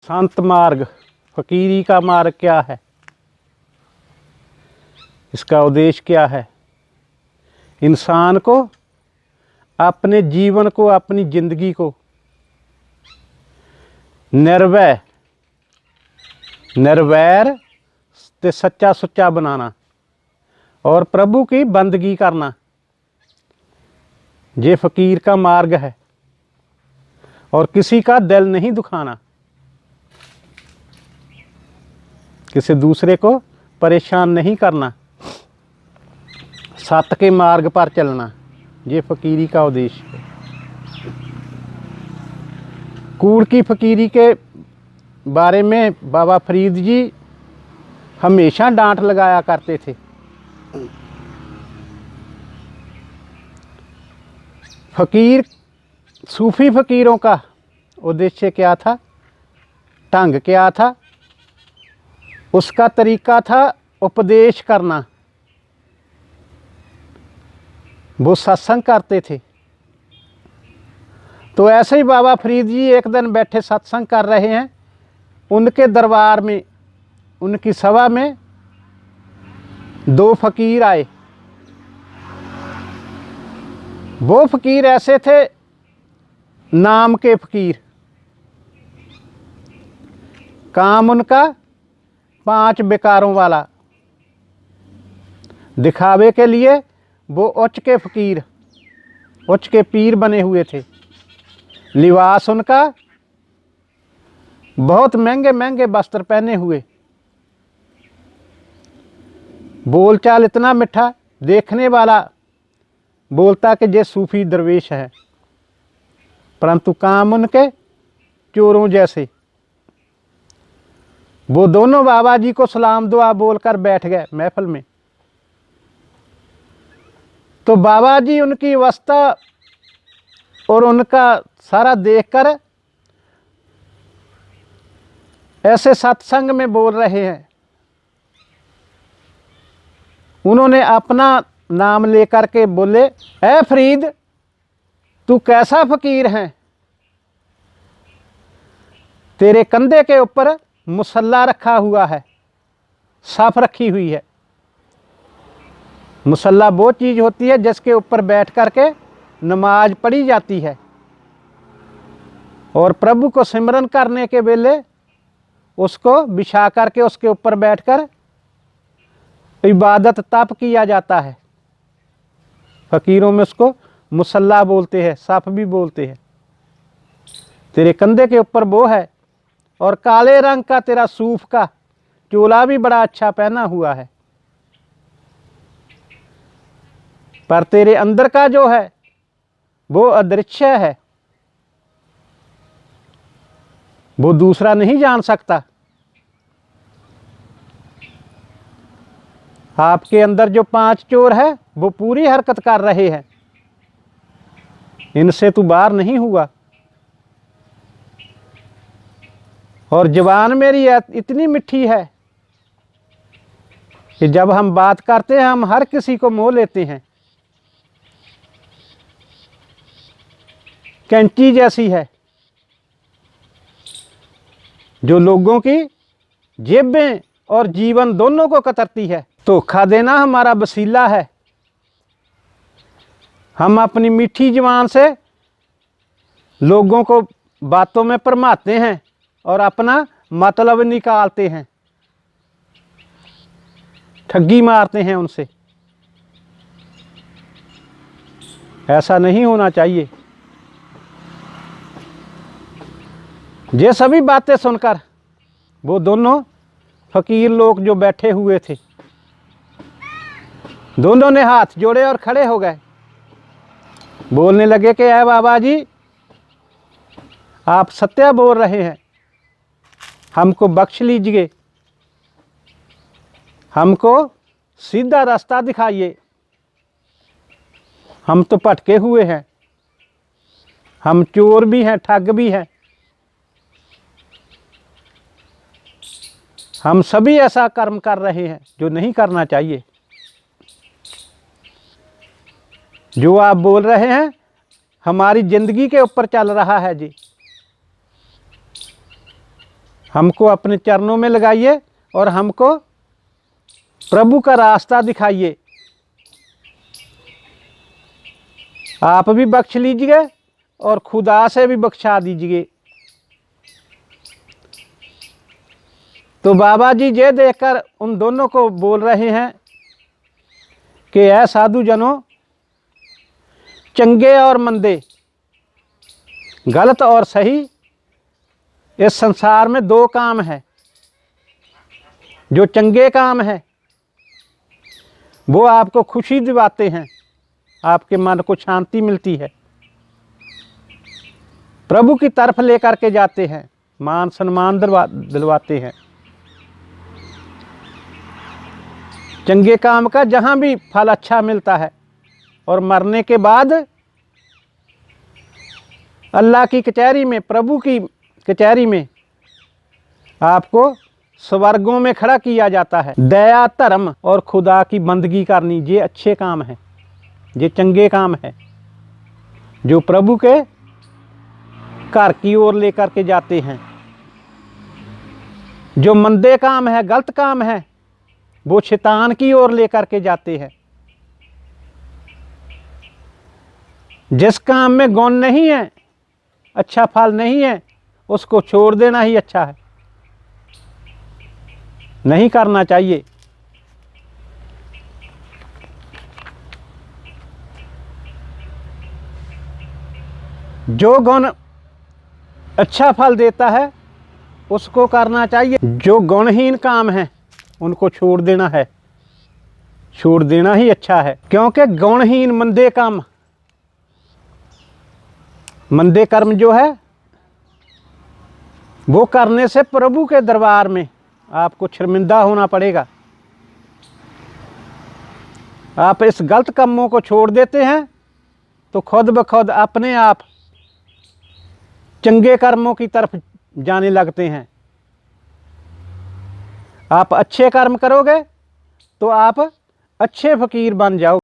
संत मार्ग, फकीरी का मार्ग क्या है, इसका उद्देश्य क्या है? इंसान को अपने जीवन को, अपनी जिंदगी को निर्भय, निर्वैर ते सच्चा सुच्चा बनाना और प्रभु की बंदगी करना, ये फकीर का मार्ग है। और किसी का दिल नहीं दुखाना, किसी दूसरे को परेशान नहीं करना, सत्य के मार्ग पर चलना, ये फकीरी का उद्देश्य है। कूड़ की फकीरी के बारे में बाबा फरीद जी हमेशा डांट लगाया करते थे। फकीर, सूफी फकीरों का उद्देश्य क्या था, ढंग क्या था, उसका तरीका था उपदेश करना। वो सत्संग करते थे। तो ऐसे ही बाबा फरीद जी एक दिन बैठे सत्संग कर रहे हैं, उनके दरबार में, उनकी सभा में दो फकीर आए। वो फकीर ऐसे थे, नाम के फकीर। काम उनका 5 विकारों वाला, दिखावे के लिए वो उच्च के फकीर, उच्च के पीर बने हुए थे। लिबास उनका बहुत महंगे महंगे वस्त्र पहने हुए। बोलचाल इतना मीठा, देखने वाला बोलता कि ये सूफी दरवेश है, परंतु काम उनके चोरों जैसे। वो दोनों बाबा जी को सलाम दुआ बोलकर बैठ गए महफिल में। तो बाबा जी उनकी अवस्था और उनका सारा देखकर ऐसे सत्संग में बोल रहे हैं। उन्होंने अपना नाम लेकर के बोले, ऐ फरीद, तू कैसा फकीर है? तेरे कंधे के ऊपर मुसल्ला रखा हुआ है, साफ रखी हुई है। मुसल्ला वो चीज़ होती है जिसके ऊपर बैठ करके नमाज पढ़ी जाती है और प्रभु को सिमरन करने के वेले उसको बिछा करके उसके ऊपर बैठकर इबादत तप किया जाता है। फकीरों में उसको मुसल्ला बोलते हैं, साफ भी बोलते हैं। तेरे कंधे के ऊपर वो है और काले रंग का तेरा सूफ का चोला भी बड़ा अच्छा पहना हुआ है, पर तेरे अंदर का जो है वो अदृश्य है, वो दूसरा नहीं जान सकता। आपके अंदर जो 5 चोर है वो पूरी हरकत कर रहे हैं, इनसे तू बाहर नहीं हुआ। और जबान मेरी इतनी मीठी है कि जब हम बात करते हैं हम हर किसी को मोह लेते हैं। कैंची जैसी है जो लोगों की जेबें और जीवन दोनों को कतरती है। धोखा देना हमारा वसीला है। हम अपनी मीठी जुबान से लोगों को बातों में भरमाते हैं और अपना मतलब निकालते हैं, ठगी मारते हैं उनसे। ऐसा नहीं होना चाहिए। ये सभी बातें सुनकर वो दोनों फकीर लोग जो बैठे हुए थे, दोनों ने हाथ जोड़े और खड़े हो गए। बोलने लगे कि ऐ बाबा जी, आप सत्य बोल रहे हैं, हमको बख्श लीजिए, हमको सीधा रास्ता दिखाइए। हम तो भटके हुए हैं, हम चोर भी हैं, ठग भी हैं। हम सभी ऐसा कर्म कर रहे हैं जो नहीं करना चाहिए। जो आप बोल रहे हैं हमारी जिंदगी के ऊपर चल रहा है जी। हमको अपने चरणों में लगाइए और हमको प्रभु का रास्ता दिखाइए। आप भी बख्श लीजिए और खुदा से भी बख्शा दीजिए। तो बाबा जी ये देखकर उन दोनों को बोल रहे हैं कि ऐ साधु जनों, चंगे और मंदे, गलत और सही, इस संसार में दो काम है। जो चंगे काम है वो आपको खुशी दिलाते हैं, आपके मन को शांति मिलती है, प्रभु की तरफ लेकर के जाते हैं, मान सम्मान दिलवाते हैं। चंगे काम का जहाँ भी फल अच्छा मिलता है और मरने के बाद अल्लाह की कचहरी में, प्रभु की कचहरी में आपको स्वर्गों में खड़ा किया जाता है। दया, धर्म और खुदा की बंदगी करनी, ये अच्छे काम हैं, ये चंगे काम है जो प्रभु के घर की ओर लेकर के जाते हैं। जो मंदे काम है, गलत काम है, वो शैतान की ओर लेकर के जाते हैं। जिस काम में गुण नहीं है, अच्छा फल नहीं है, उसको छोड़ देना ही अच्छा है, नहीं करना चाहिए। जो गुण अच्छा फल देता है उसको करना चाहिए। जो गुणहीन काम है उनको छोड़ देना है, छोड़ देना ही अच्छा है। क्योंकि गुणहीन मंदे काम, मंदे कर्म जो है वो करने से प्रभु के दरबार में आपको शर्मिंदा होना पड़ेगा। आप इस गलत कामों को छोड़ देते हैं तो खुद ब खुद अपने आप चंगे कर्मों की तरफ जाने लगते हैं। आप अच्छे कर्म करोगे तो आप अच्छे फकीर बन जाओगे।